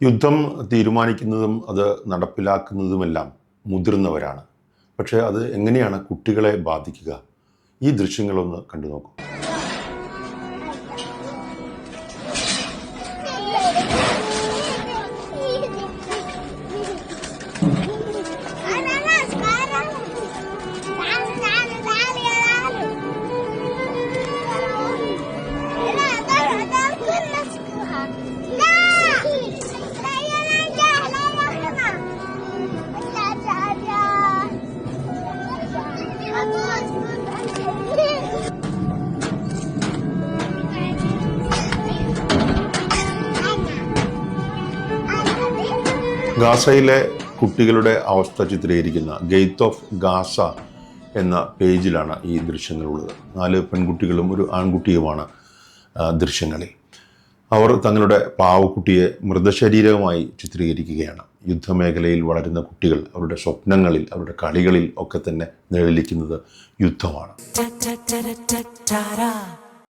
യുദ്ധം തീരുമാനിക്കുന്നതും അത് നടപ്പിലാക്കുന്നതുമെല്ലാം മുതിർന്നവരാണ്. പക്ഷേ അത് എങ്ങനെയാണ് കുട്ടികളെ ബാധിക്കുക? ഈ ദൃശ്യങ്ങളൊന്ന് കണ്ടു നോക്കൂ. ഗാസയിലെ കുട്ടികളുടെ അവസ്ഥ ചിത്രീകരിക്കുന്ന ഗെയ്ത്ത് ഓഫ് ഗാസ എന്ന പേജിലാണ് ഈ ദൃശ്യങ്ങളുള്ളത്. 4 പെൺകുട്ടികളും ഒരു ആൺകുട്ടിയുമാണ് ദൃശ്യങ്ങളിൽ. അവർ തങ്ങളുടെ പാവക്കുട്ടിയെ മൃതശരീരവുമായി ചിത്രീകരിക്കുകയാണ്. യുദ്ധമേഖലയിൽ വളരുന്ന കുട്ടികൾ അവരുടെ സ്വപ്നങ്ങളിൽ, അവരുടെ കളികളിൽ ഒക്കെ തന്നെ നിഴലിക്കുന്നത് യുദ്ധമാണ്.